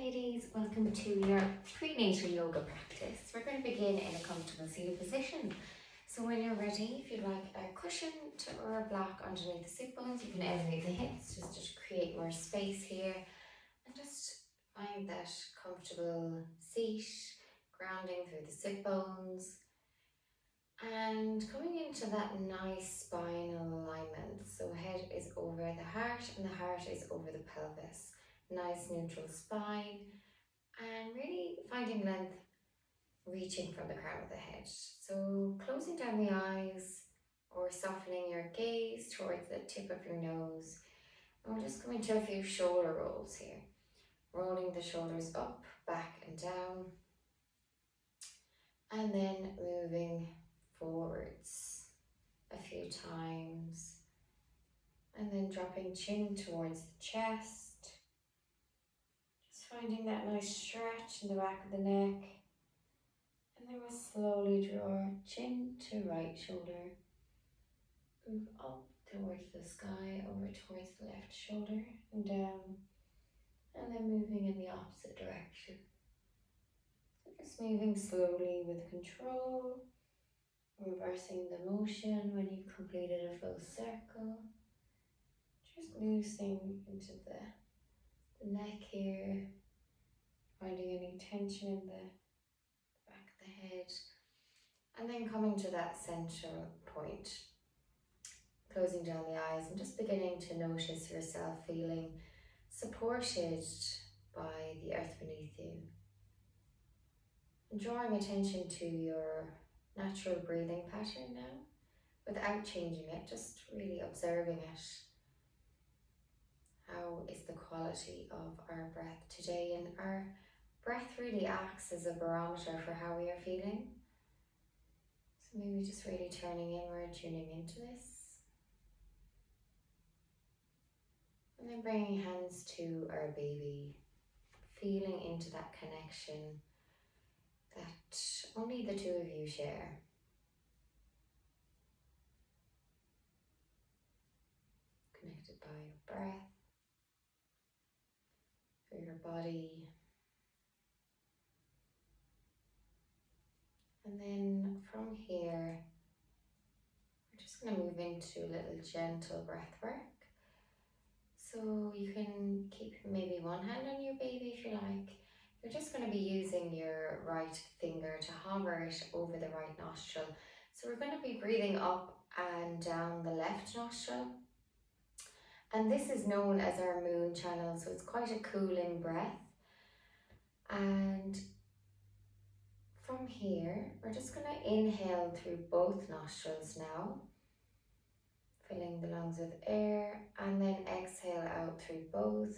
ladies, welcome to your prenatal yoga practice. We're going to begin in a comfortable seated position. So when you're ready, if you'd like a cushion or a block underneath the sit bones, you can elevate the hips just to create more space here. And just find that comfortable seat, grounding through the sit bones. And coming into that nice spinal alignment. So head is over the heart and the heart is over the pelvis. Nice neutral spine, and really finding length reaching from the crown of the head. So closing down the eyes or softening your gaze towards the tip of your nose. And we're just coming to a few shoulder rolls here. Rolling the shoulders up, back and down. And then moving forwards a few times. And then dropping chin towards the chest. Finding that nice stretch in the back of the neck. And then we'll slowly draw chin to right shoulder. Move up towards the sky, over towards the left shoulder and down. And then moving in the opposite direction. So just moving slowly with control. Reversing the motion when you've completed a full circle. Just loosening into the neck here. Finding any tension in the back of the head. And then coming to that central point. Closing down the eyes and just beginning to notice yourself feeling supported by the earth beneath you. And drawing attention to your natural breathing pattern now, without changing it, just really observing it. How is the quality of our breath today? And our breath really acts as a barometer for how we are feeling. So maybe just really turning inward, tuning into this. And then bringing hands to our baby, feeling into that connection that only the two of you share. Connected by your breath, through your body. And then from here, we're just going to move into a little gentle breath work. So you can keep maybe one hand on your baby if you like. You're just going to be using your right finger to hover it over the right nostril. So we're going to be breathing up and down the left nostril. And this is known as our moon channel, so it's quite a cooling breath. And from here, we're just going to inhale through both nostrils now, filling the lungs with air, and then exhale out through both.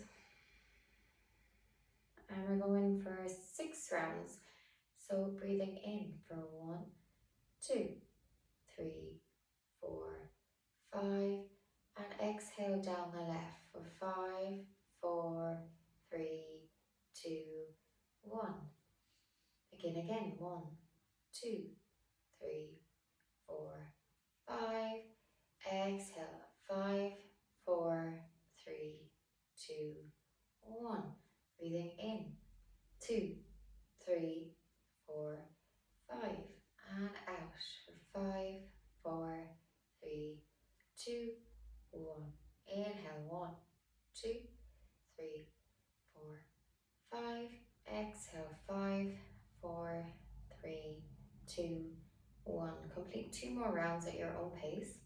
And we're going for 6 rounds. So breathing in for 1, 2, 3, 4, 5, and exhale down the left for 5, 4, 3, 2, 1. Begin again. 1, 2, 3, 4, 5. Exhale. 5, 4, 3, 2, 1. Breathing in. 2, 3, 4, 5. And out for 5, 4, 3, 2, 1. Inhale. 1, 2, 3, 4, 5. Exhale. 5, 4, 3, 2, 1. Complete 2 more rounds at your own pace.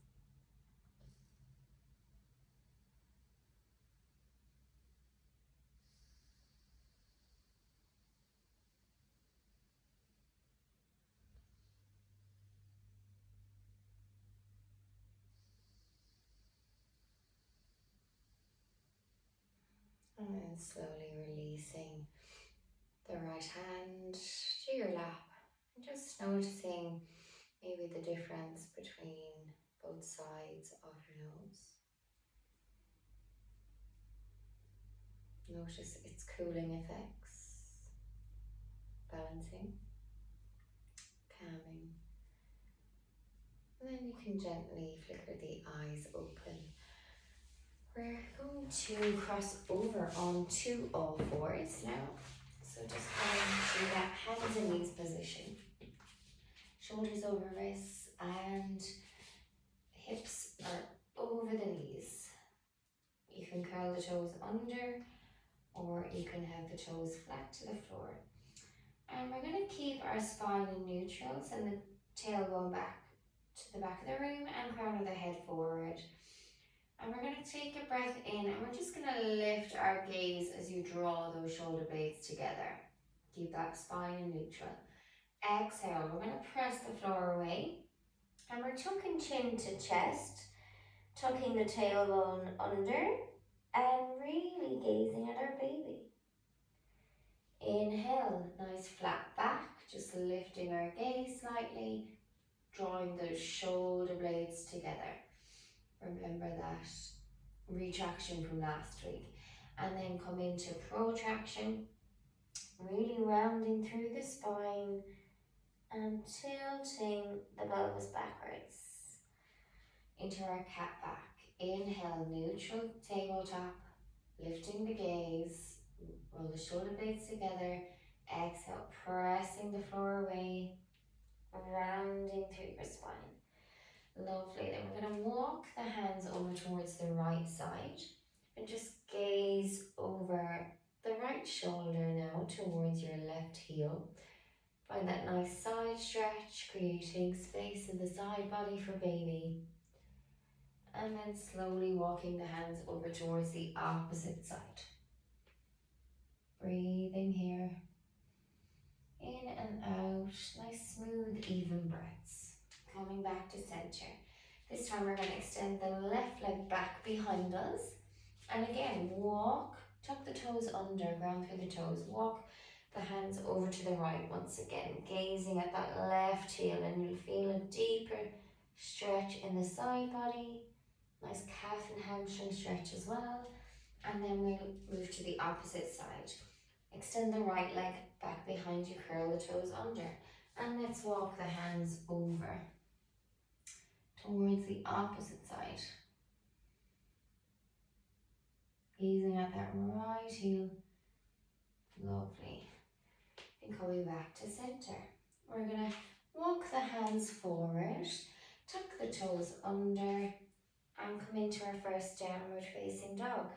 And then slowly releasing the right hand to your lap. And just noticing maybe the difference between both sides of your nose. Notice its cooling effects, balancing, calming. And then you can gently flicker the eyes open We're going to cross over onto all fours now. So just going to that hands and knees position. Shoulders over wrists and hips are over the knees. You can curl the toes under, or you can have the toes flat to the floor. And we're going to keep our spine in neutral, send the tailbone back to the back of the room and crown of the head forward. And we're going to take a breath in and we're just going to lift our gaze as you draw those shoulder blades together. Keep that spine in neutral. Exhale, we're going to press the floor away and we're tucking chin to chest, tucking the tailbone under and really gazing at our baby. Inhale, nice flat back, just lifting our gaze slightly, drawing those shoulder blades together. Remember that retraction from last week. And then come into protraction, really rounding through the spine and tilting the pelvis backwards into our cat back. Inhale, neutral tabletop, lifting the gaze, roll the shoulder blades together. Exhale, pressing the floor away, rounding through your spine. Lovely. Then we're going to walk the hands over towards the right side and just gaze over the right shoulder now towards your left heel. Find that nice side stretch, creating space in the side body for baby. And then slowly walking the hands over towards the opposite side. Breathing here. In and out, nice smooth even breaths. Coming back to center. This time we're going to extend the left leg back behind us. And again, walk, tuck the toes under, ground through the toes. Walk the hands over to the right once again, gazing at that left heel, and you'll feel a deeper stretch in the side body. Nice calf and hamstring stretch as well. And then we'll move to the opposite side. Extend the right leg back behind you, curl the toes under. And let's walk the hands over towards the opposite side. Gazing at that right heel. Lovely. And coming back to center. We're going to walk the hands forward, tuck the toes under, and come into our first downward facing dog.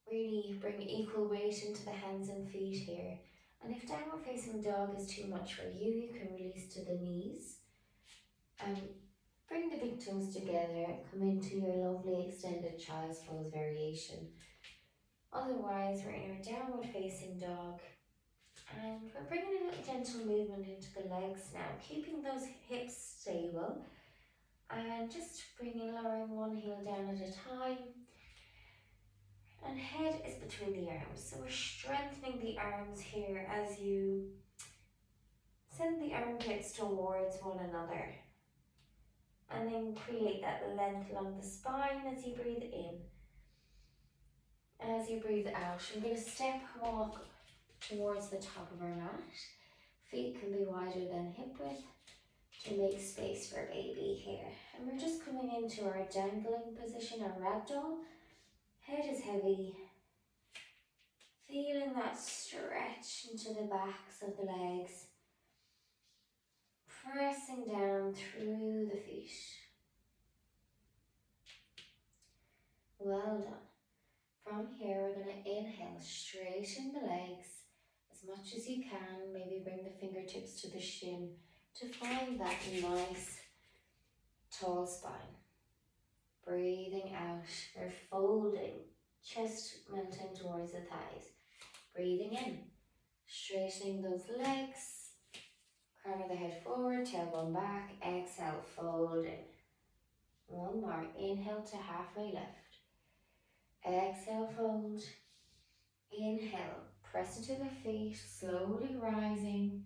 Really bring equal weight into the hands and feet here. And if downward facing dog is too much for you, you can release to the knees. Bring the big toes together, come into your lovely extended child's pose variation. Otherwise, we're in our downward facing dog. And we're bringing a little gentle movement into the legs now, keeping those hips stable. And just lowering one heel down at a time. And head is between the arms. So we're strengthening the arms here as you send the armpits towards one another. And then create that length along the spine as you breathe in. As you breathe out, you're going to step walk towards the top of our mat. Feet can be wider than hip width to make space for baby here. And we're just coming into our dangling position, our ragdoll. Head is heavy. Feeling that stretch into the backs of the legs. Pressing down through the feet. Well done. From here, we're going to inhale, straighten the legs as much as you can. Maybe bring the fingertips to the shin to find that nice tall spine. Breathing out, we're folding, chest melting towards the thighs. Breathing in, straightening those legs, crown of the head forward, tailbone back, exhale, folding. One more, inhale to halfway lift. Exhale, fold. Inhale, press into the feet, slowly rising.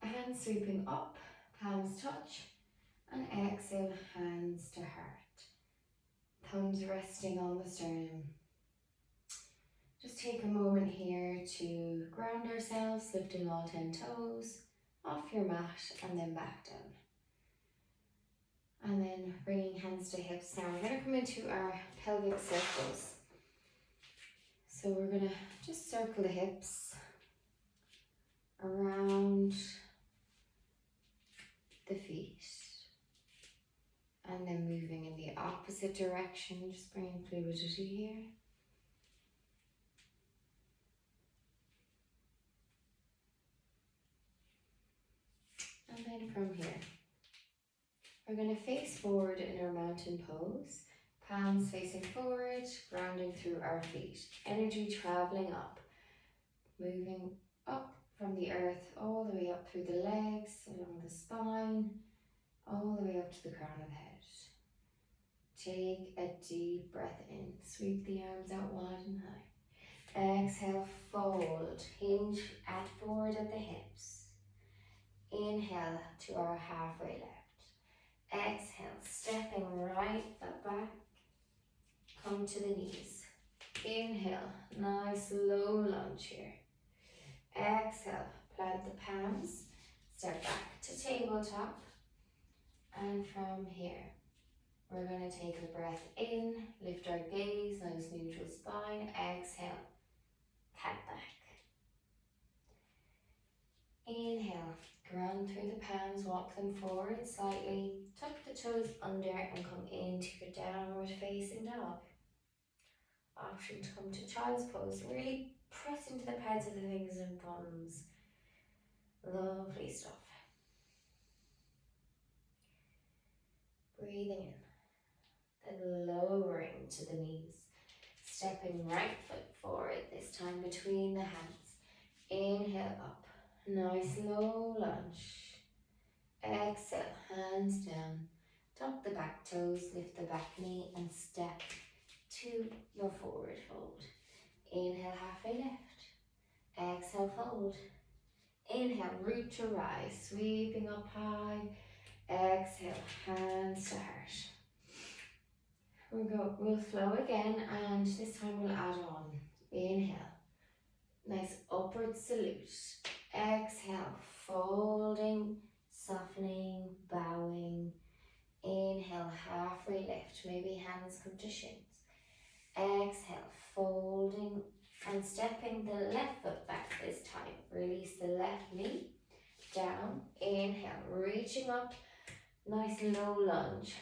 Hands sweeping up, palms touch. And exhale, hands to heart. Thumbs resting on the sternum. Just take a moment here to ground ourselves, lifting all 10 toes off your mat and then back down. And then bringing hands to hips. Now we're going to come into our pelvic circles. So we're going to just circle the hips around the feet. And then moving in the opposite direction, just bringing fluidity here. And then from here, we're going to face forward in our mountain pose. Palms facing forward, grounding through our feet. Energy traveling up, moving up from the earth all the way up through the legs, along the spine, all the way up to the crown of the head. Take a deep breath in. Sweep the arms out wide and high. Exhale, fold. Hinge at forward at the hips. Inhale to our halfway lift. Exhale, stepping right foot back. Come to the knees. Inhale, nice low lunge here. Exhale, plant the palms. Step back to tabletop. And from here, we're going to take a breath in, lift our gaze, nice neutral spine. Exhale, cat back. Inhale, ground through the palms, walk them forward slightly, tuck the toes under and come into your downward facing dog. Option to come to child's pose. Really press into the pads of the fingers and thumbs. Lovely stuff. Breathing in, then lowering to the knees. Stepping right foot forward, this time between the hands. Inhale up, nice low lunge. Exhale, hands down. Tuck the back toes, lift the back knee and step to your forward fold. Inhale, halfway lift. Exhale, fold. Inhale, root to rise, sweeping up high. Exhale, hands to heart. We'll flow again, and this time we'll add on. Inhale, nice upward salute. Exhale, folding, softening, bowing. Inhale, halfway lift, maybe hands come to shins. Exhale, folding and stepping the left foot back this time. Release the left knee down. Inhale, reaching up, nice low lunge.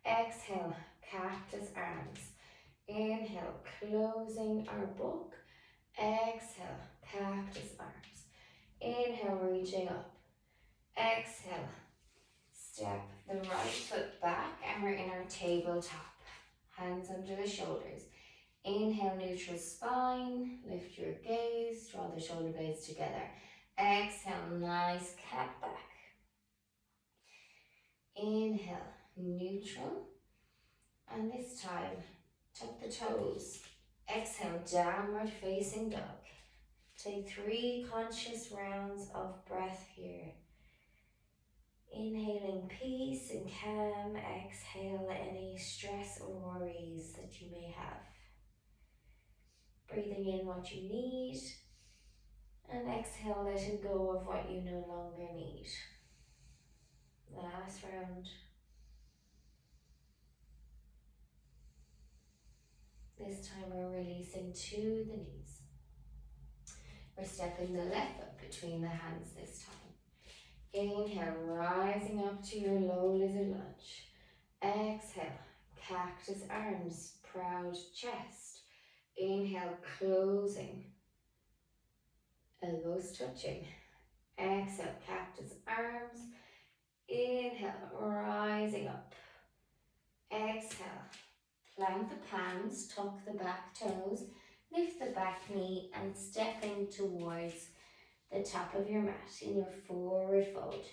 Exhale, cactus arms. Inhale, closing our book. Exhale, cactus arms. Inhale, reaching up. Exhale, step the right foot back and we're in our tabletop. Hands under the shoulders. Inhale, neutral spine. Lift your gaze. Draw the shoulder blades together. Exhale, nice cat back. Inhale, neutral. And this time, tuck the toes. Exhale, downward facing dog. Take 3 conscious rounds of breath here. Inhaling peace and calm. Exhale any stress or worries that you may have. Breathing in what you need. And exhale, letting go of what you no longer need. Last round. This time we're releasing to the knees. We're stepping the left foot between the hands this time. Inhale, rising up to your low lizard lunge. Exhale, cactus arms, proud chest. Inhale, closing. Elbows touching. Exhale, cactus arms. Inhale, rising up. Exhale, plant the palms, tuck the back toes, lift the back knee and stepping towards the top of your mat in your forward fold.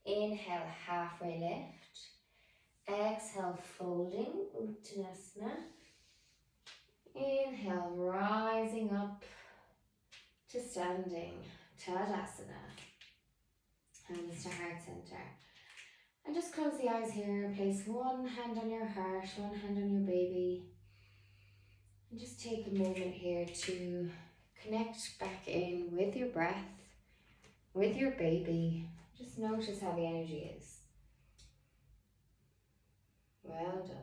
Inhale, halfway lift. Exhale, folding, Uttanasana. Inhale, rising up to standing, Tadasana. Hands to heart center. And just close the eyes here. Place one hand on your heart, one hand on your baby. And just take a moment here to connect back in with your breath, with your baby. Just notice how the energy is. Well done.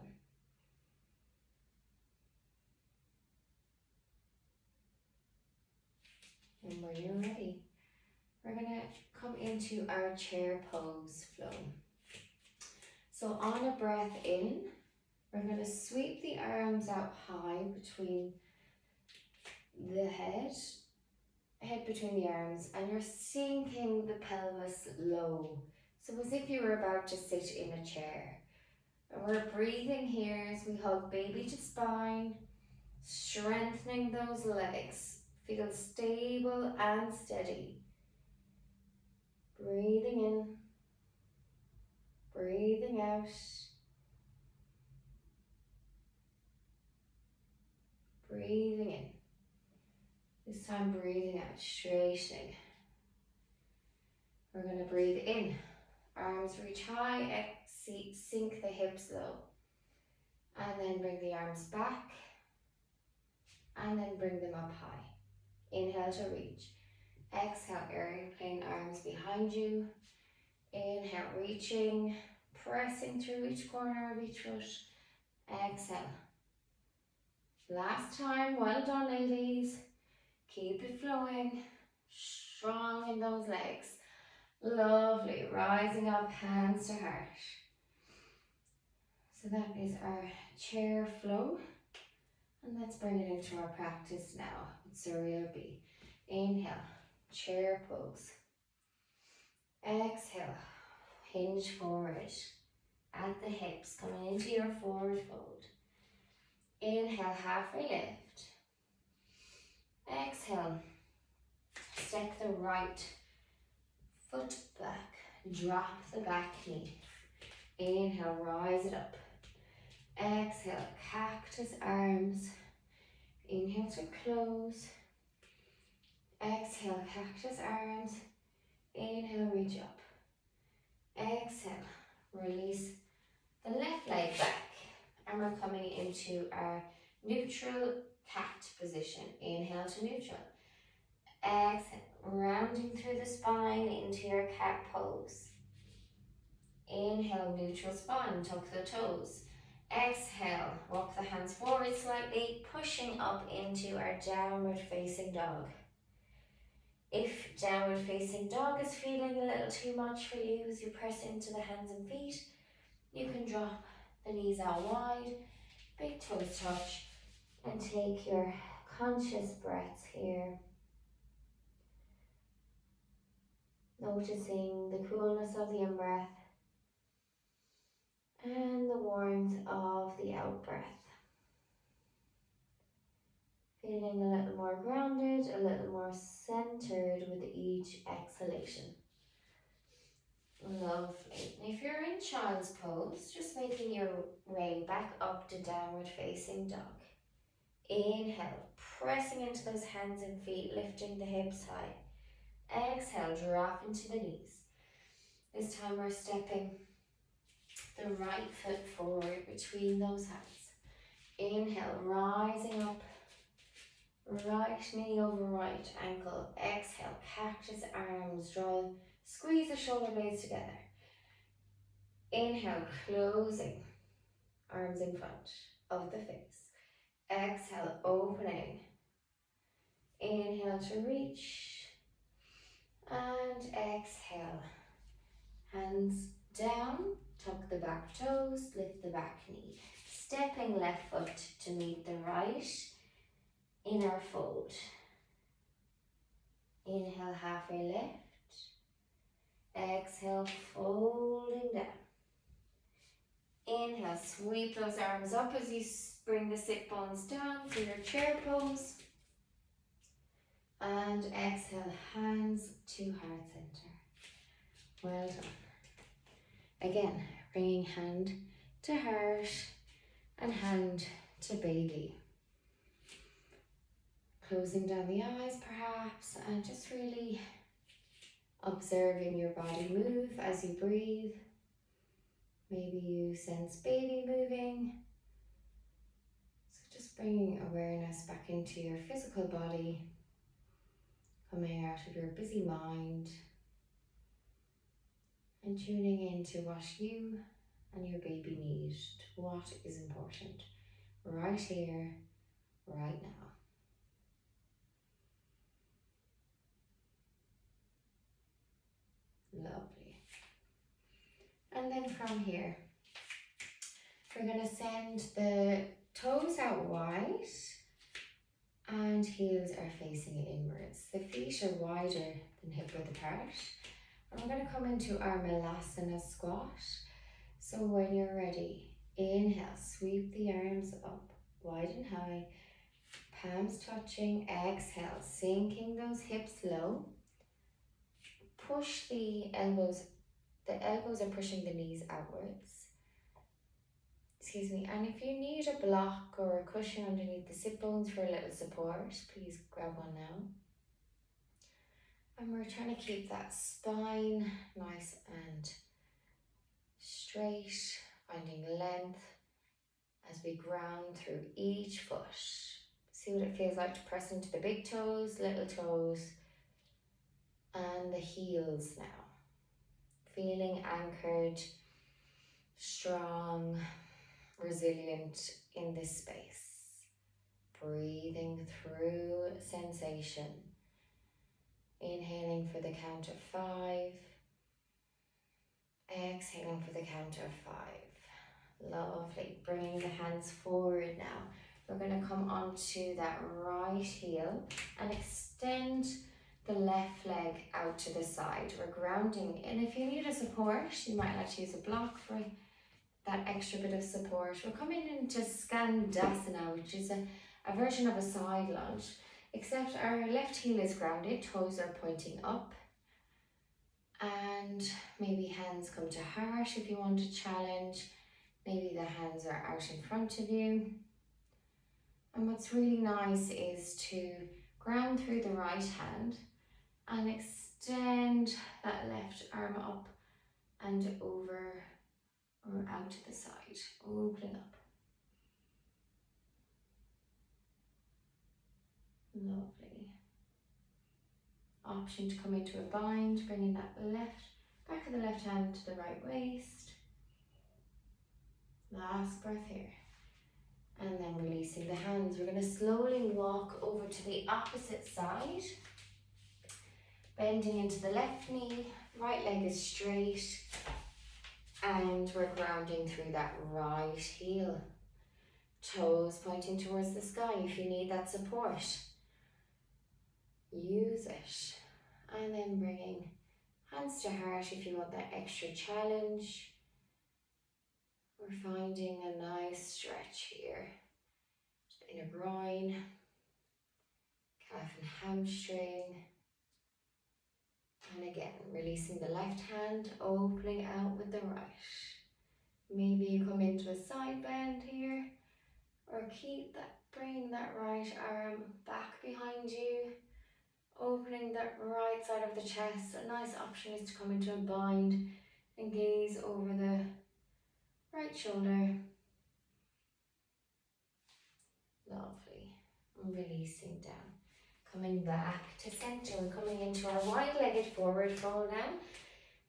And when you're ready, we're gonna come into our chair pose flow. So on a breath in, we're gonna sweep the arms out high between the head between the arms, and you're sinking the pelvis low. So as if you were about to sit in a chair. And we're breathing here as we hug baby to spine, strengthening those legs. Feel stable and steady. Breathing in, breathing out. Breathing in. This time breathing out, straightening. We're going to breathe in. Arms reach high, sink the hips low. And then bring the arms back. And then bring them up high. Inhale to reach. Exhale, airplane arms behind you. Inhale, reaching, pressing through each corner of each foot. Exhale. Last time, well done ladies. Keep it flowing. Strong in those legs. Lovely, rising up, hands to heart. So that is our chair flow. And let's bring it into our practice now with Surya B. Inhale, chair pose. Exhale, hinge forward at the hips, coming into your forward fold. Inhale, halfway lift. Exhale, step the right foot back, drop the back knee. Inhale, rise it up. Exhale, cactus arms. Inhale to close. Exhale, cactus arms. Inhale, reach up. Exhale, release the left leg back. And we're coming into our neutral cat position. Inhale to neutral. Exhale, rounding through the spine into your cat pose. Inhale, neutral spine, tuck the toes. Exhale, walk the hands forward slightly, pushing up into our downward facing dog. If downward facing dog is feeling a little too much for you as you press into the hands and feet, you can drop the knees out wide, big toes touch, and take your conscious breaths here. Noticing the coolness of the in-breath and the warmth of the out-breath. Feeling a little more grounded, a little more centered with each exhalation. Lovely. If you're in child's pose, just making your way back up to downward facing dog. Inhale, pressing into those hands and feet, lifting the hips high. Exhale, drop into the knees. This time we're stepping the right foot forward between those hands. Inhale, rising up, right knee over right ankle. Exhale, cactus arms, squeeze the shoulder blades together. Inhale, closing, arms in front of the face. Exhale, opening. Inhale to reach. And exhale, hands down, tuck the back toes, lift the back knee. Stepping left foot to meet the right in our fold. Inhale, halfway lift. Exhale, folding down. Inhale, sweep those arms up as you bring the sit bones down for your chair pose. And exhale, hands to heart center. Well done. Again, bringing hand to heart and hand to baby. Closing down the eyes perhaps, and just really observing your body move as you breathe. Maybe you sense baby moving. So just bringing awareness back into your physical body, coming out of your busy mind and tuning in to what you and your baby need? What is important right here, right now? Lovely. And then from here, we're going to send the toes out wide and heels are facing inwards. The feet are wider than hip width apart. And we're going to come into our Malasana squat. So when you're ready, inhale, sweep the arms up, wide and high, palms touching. Exhale, sinking those hips low. Push the elbows are pushing the knees outwards. Excuse me, and if you need a block or a cushion underneath the sit bones for a little support, please grab one now. And we're trying to keep that spine nice and straight, finding length as we ground through each foot. See what it feels like to press into the big toes, little toes, and the heels now. Feeling anchored, strong, resilient in this space. Breathing through sensation. Inhaling for the count of 5. Exhaling for the count of 5. Lovely. Bringing the hands forward now. We're going to come onto that right heel and extend the left leg out to the side. We're grounding. And if you need a support, you might like to use a block for that extra bit of support. We're coming into Skandasana, which is a version of a side lunge, except our left heel is grounded, toes are pointing up. And maybe hands come to heart if you want to challenge. Maybe the hands are out in front of you. And what's really nice is to ground through the right hand and extend that left arm up and over or out to the side, opening up. Lovely. Option to come into a bind, bringing that back of the left hand to the right waist. Last breath here. And then releasing the hands. We're going to slowly walk over to the opposite side. Bending into the left knee, right leg is straight. And we're grounding through that right heel. Toes pointing towards the sky if you need that support. Use it. And then bringing hands to heart if you want that extra challenge. We're finding a nice stretch here. Inner groin, calf and hamstring. And again, releasing the left hand, opening out with the right. Maybe you come into a side bend here, or keep that, bringing that right arm back behind you, opening that right side of the chest. A nice option is to come into a bind and gaze over the right shoulder. Lovely. And releasing down. Coming back to center, we're coming into our wide-legged forward fold now.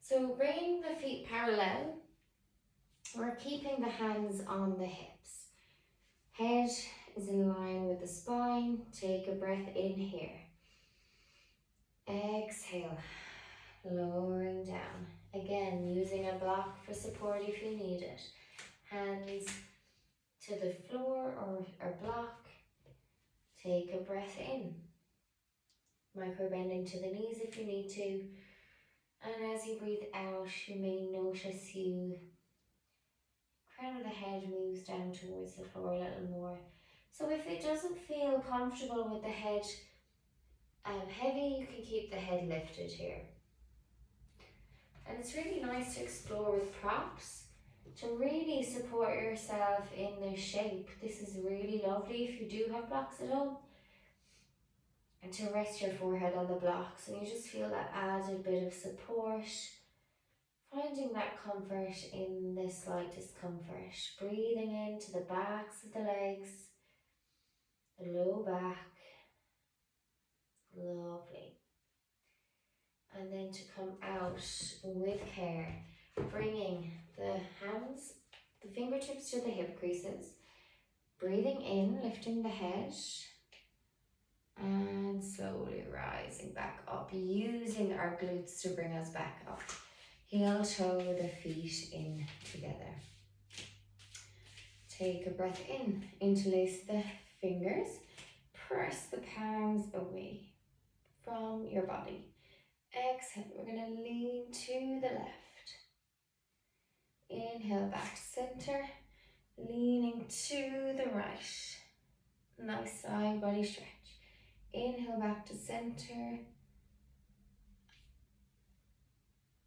So bringing the feet parallel, we're keeping the hands on the hips. Head is in line with the spine. Take a breath in here. Exhale, lowering down. Again, using a block for support if you need it. Hands to the floor or a block. Take a breath in. Micro bending to the knees if you need to. And as you breathe out, you may notice crown of the head moves down towards the floor a little more. So if it doesn't feel comfortable with the head heavy, you can keep the head lifted here. And it's really nice to explore with props to really support yourself in this shape. This is really lovely if you do have blocks at home. And to rest your forehead on the blocks and you just feel that added bit of support. Finding that comfort in the slight discomfort. Breathing into the backs of the legs, the low back. Lovely. And then to come out with care. Bringing the hands, the fingertips to the hip creases. Breathing in, lifting the head. And slowly rising back up, using our glutes to bring us back up. Heel toe the feet in together. Take a breath in, interlace the fingers, press the palms away from your body. Exhale, we're going to lean to the left. Inhale back to center, leaning to the right. Nice side body stretch. Inhale back to center.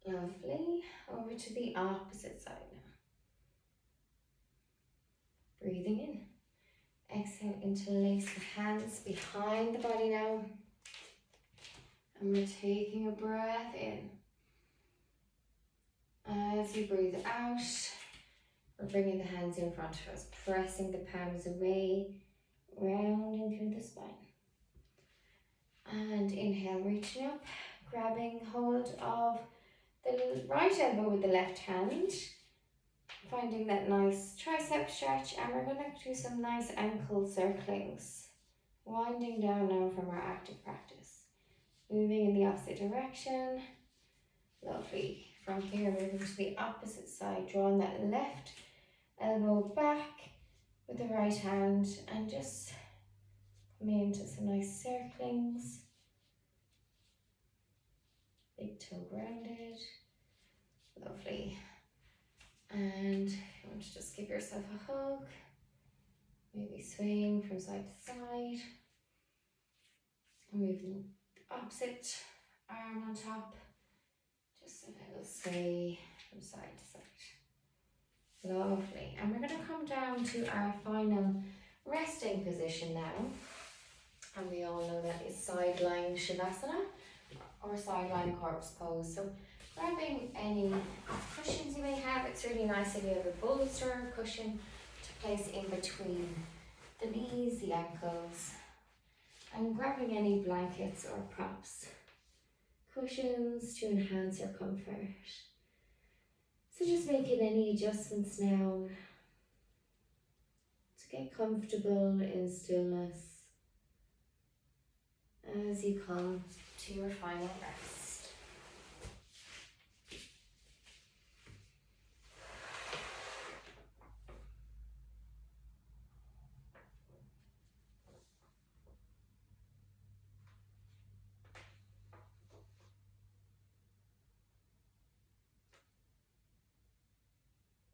Lovely. Over to the opposite side now. Breathing in. Exhale, interlace the hands behind the body now. And we're taking a breath in. As you breathe out, we're bringing the hands in front of us, pressing the palms away, rounding through the spine. And inhale, reaching up, grabbing hold of the right elbow with the left hand, finding that nice tricep stretch, and we're going to do some nice ankle circlings, winding down now from our active practice. Moving in the opposite direction. Lovely. From here, moving to the opposite side, drawing that left elbow back with the right hand and just coming into some nice circlings. Big toe grounded. Lovely. And if you want to just give yourself a hug, maybe swaying from side to side. Moving the opposite arm on top. Just a little sway from side to side. Lovely. And we're going to come down to our final resting position now. And we all know that is side lying Shavasana or side lying corpse pose. So grabbing any cushions you may have, it's really nice if you have a bolster cushion to place in between the knees, the ankles, and grabbing any blankets or props, cushions to enhance your comfort. So just making any adjustments now to get comfortable in stillness as you come to your final rest.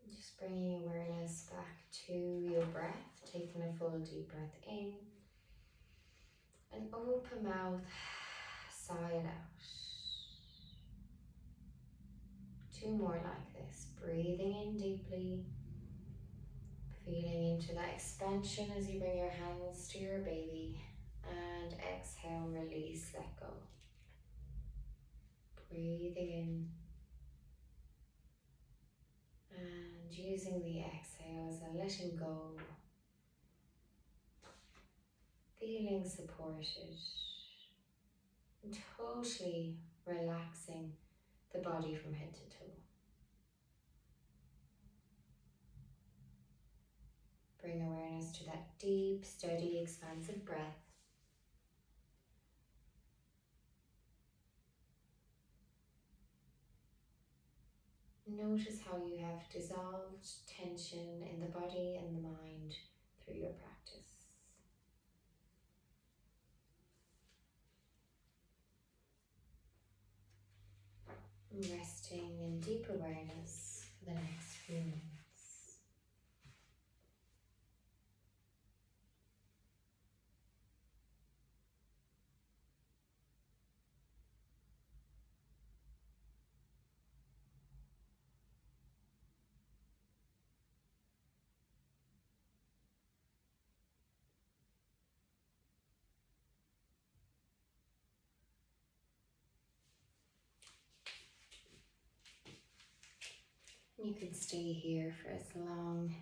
Just bringing awareness back to your breath, taking a full deep breath in. And open mouth, sigh it out. 2 more like this. Breathing in deeply. Feeling into that expansion as you bring your hands to your baby. And exhale, release, let go. Breathing in. And using the exhale as a letting go. Feeling supported. And totally relaxing the body from head to toe. Bring awareness to that deep, steady, expansive breath. Notice how you have dissolved tension in the body and the mind through your practice. Resting in deep awareness for the next few minutes. You can stay here for as long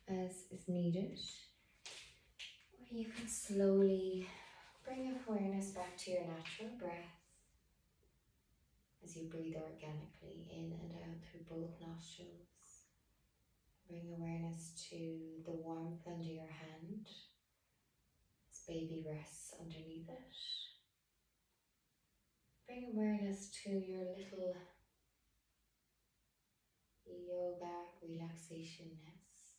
as is needed, or you can slowly bring awareness back to your natural breath. as you breathe organically in and out through both nostrils. Bring awareness to the warmth under your hand as baby rests underneath it. Bring awareness to your little yoga relaxation nest.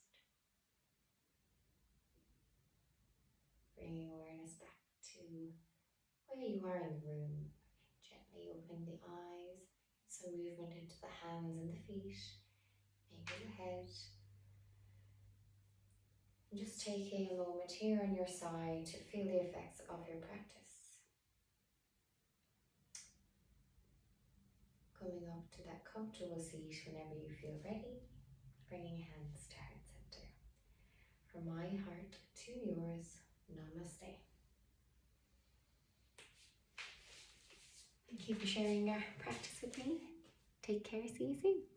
Bringing awareness back to where you are in the room. Gently opening the eyes, some movement into the hands and the feet, maybe the head. And just taking a moment here on your side to feel the effects of your practice. Coming up to that comfortable seat whenever you feel ready, bringing hands to heart center. From my heart to yours, namaste. Thank you for sharing your practice with me. Take care, see you soon.